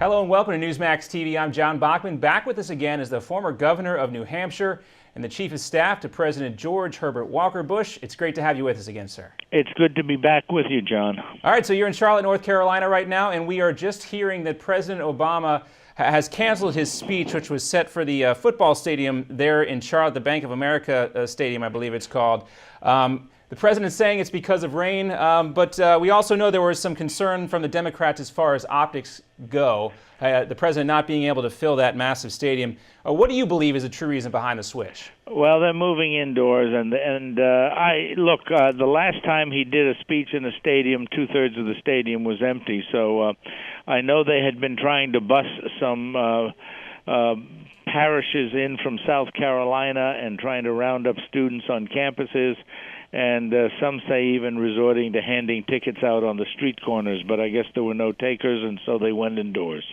Hello and welcome to Newsmax TV. I'm John Bachman. Back with us again is the former governor of New Hampshire and the chief of staff to President George Herbert Walker Bush. It's great to have you with us again, sir. It's good to be back with you, John. All right, so you're in Charlotte, North Carolina right now, and we are just hearing that President Obama has canceled his speech, which was set for the football stadium there in Charlotte, the Bank of America Stadium, I believe it's called. The president's saying it's because of rain, but we also know there was some concern from the Democrats as far as optics go, the president not being able to fill that massive stadium. What do you believe is the true reason behind the switch? Well, they're moving indoors, and the last time he did a speech in a stadium, 2/3 of the stadium was empty. So I know they had been trying to bus some parishes in from South Carolina and trying to round up students on campuses. And some say even resorting to handing tickets out on the street corners. But I guess there were no takers, and so they went indoors.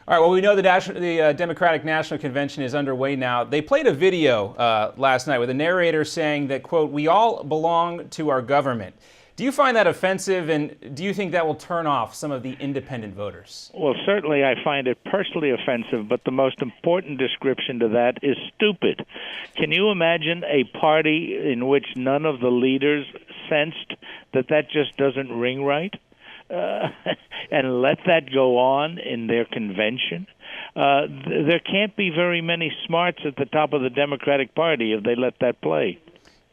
All right, well, we know the Democratic National Convention is underway now. They played a video last night with a narrator saying that, quote, "We all belong to our government." Do you find that offensive, and do you think that will turn off some of the independent voters? Well, certainly I find it personally offensive, but the most important description to that is stupid. Can you imagine a party in which none of the leaders sensed that just doesn't ring right? And let that go on in their convention? There can't be very many smarts at the top of the Democratic Party if they let that play.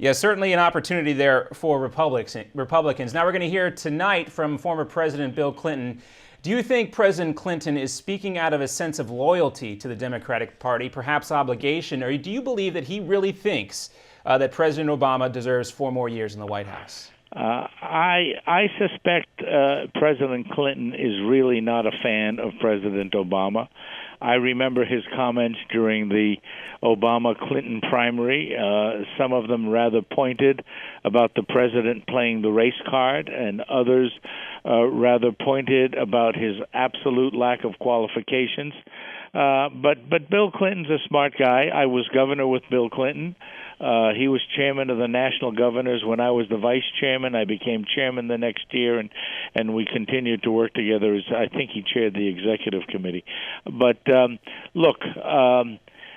Yeah, certainly an opportunity there for Republicans. Now we're going to hear tonight from former President Bill Clinton. Do you think President Clinton is speaking out of a sense of loyalty to the Democratic Party, perhaps obligation, or do you believe that he really thinks that President Obama deserves 4 more years in the White House? I suspect President Clinton is really not a fan of President Obama. I remember his comments during the Obama-Clinton primary, some of them rather pointed about the president playing the race card, and others rather pointed about his absolute lack of qualifications. But Bill Clinton's a smart guy. I was governor with Bill Clinton. He was chairman of the national governors when I was the vice chairman. I became chairman the next year, and we continued to work together. I think he chaired the executive committee. But look,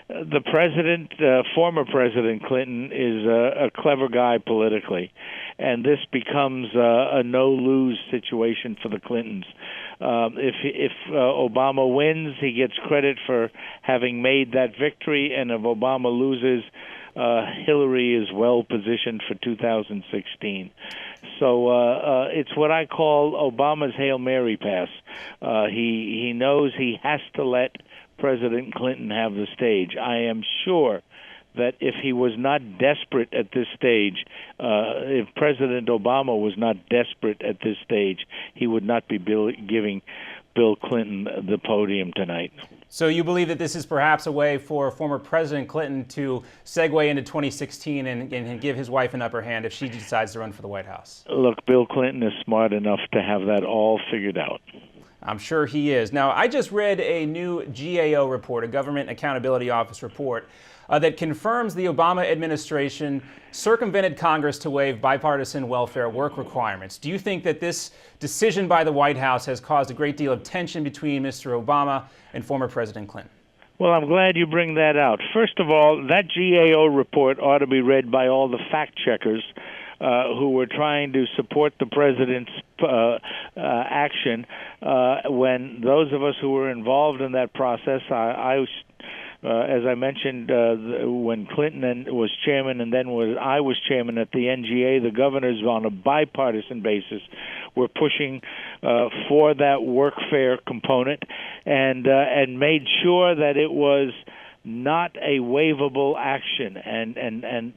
the president, former President Clinton, is a clever guy politically, and this becomes a no-lose situation for the Clintons. If Obama wins, he gets credit for having made that victory, and if Obama loses, Hillary is well positioned for 2016. So it's what I call Obama's Hail Mary pass. He knows he has to let President Clinton have the stage. I am sure that if he was not desperate at this stage, if President Obama was not desperate at this stage, he would not be giving Bill Clinton the podium tonight. So you believe that this is perhaps a way for former President Clinton to segue into 2016 and give his wife an upper hand if she decides to run for the White House? Look, Bill Clinton is smart enough to have that all figured out. I'm sure he is. Now, I just read a new GAO report, a Government Accountability Office report, that confirms the Obama administration circumvented Congress to waive bipartisan welfare work requirements. Do you think that this decision by the White House has caused a great deal of tension between Mr. Obama and former President Clinton? Well, I'm glad you bring that out. First of all, that GAO report ought to be read by all the fact-checkers who were trying to support the president's action. When those of us who were involved in that process, as I mentioned, when Clinton was chairman and then I was chairman at the NGA, the governors on a bipartisan basis were pushing for that workfare component and made sure that it was not a waivable action, and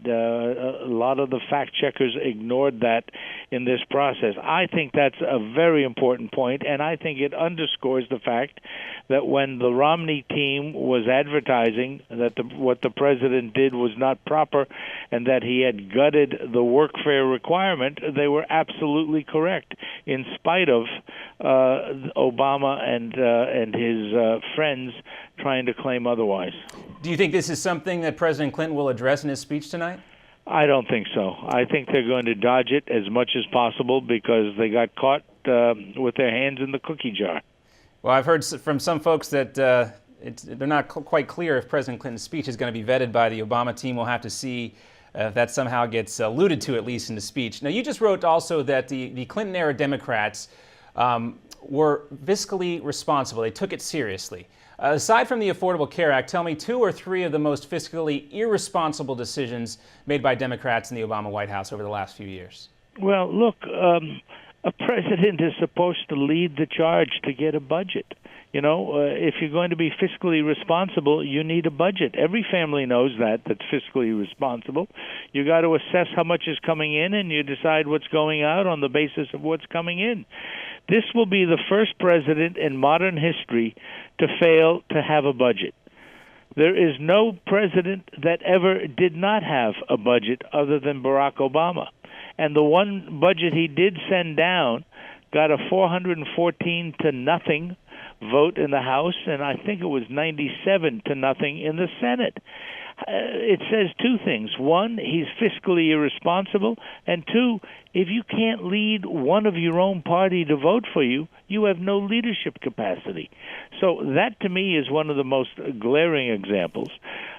a lot of the fact checkers ignored that in this process. I think that's a very important point, and I think it underscores the fact that when the Romney team was advertising that what the president did was not proper and that he had gutted the workfare requirement, they were absolutely correct, in spite of Obama and his friends trying to claim otherwise. Do you think this is something that President Clinton will address in his speech tonight? I don't think so. I think they're going to dodge it as much as possible because they got caught with their hands in the cookie jar. Well, I've heard from some folks that they're not quite clear if President Clinton's speech is going to be vetted by the Obama team. We'll have to see if that somehow gets alluded to, at least in the speech. Now, you just wrote also that the Clinton-era Democrats were fiscally responsible. They took it seriously. Aside from the Affordable Care Act, tell me 2 or 3 of the most fiscally irresponsible decisions made by Democrats in the Obama White House over the last few years. Well, look, a president is supposed to lead the charge to get a budget. You know, if you're going to be fiscally responsible, you need a budget. Every family knows that's fiscally responsible. You got to assess how much is coming in, and you decide what's going out on the basis of what's coming in. This will be the first president in modern history to fail to have a budget. There is no president that ever did not have a budget other than Barack Obama. And the one budget he did send down got a 414 to nothing vote in the House, and I think it was 97 to nothing in the Senate. It says 2 things. 1, he's fiscally irresponsible, and 2, if you can't lead one of your own party to vote for you, you have no leadership capacity. So that, to me, is one of the most glaring examples.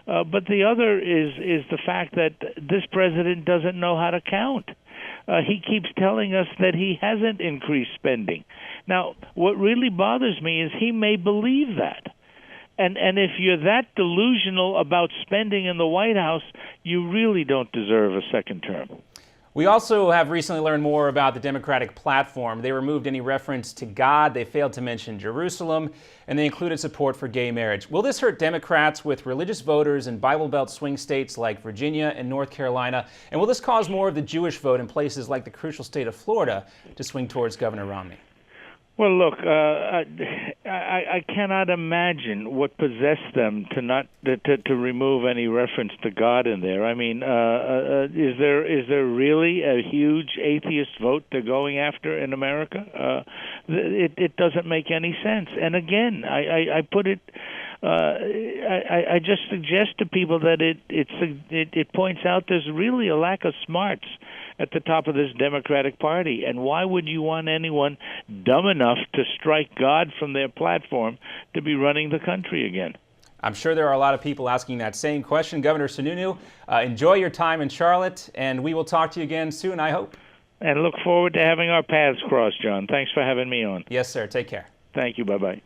But the other is the fact that this president doesn't know how to count. He keeps telling us that he hasn't increased spending. Now, what really bothers me is he may believe that. And if you're that delusional about spending in the White House, you really don't deserve a second term. We also have recently learned more about the Democratic platform. They removed any reference to God, they failed to mention Jerusalem, and they included support for gay marriage. Will this hurt Democrats with religious voters in Bible Belt swing states like Virginia and North Carolina? And will this cause more of the Jewish vote in places like the crucial state of Florida to swing towards Governor Romney? Well, look, I cannot imagine what possessed them to remove any reference to God in there. I mean, is there really a huge atheist vote they're going after in America? It doesn't make any sense. And again, I put it. I just suggest to people that it points out there's really a lack of smarts at the top of this Democratic Party. And why would you want anyone dumb enough to strike God from their platform to be running the country again? I'm sure there are a lot of people asking that same question. Governor Sununu, enjoy your time in Charlotte, and we will talk to you again soon, I hope. And look forward to having our paths cross, John. Thanks for having me on. Yes, sir. Take care. Thank you. Bye-bye.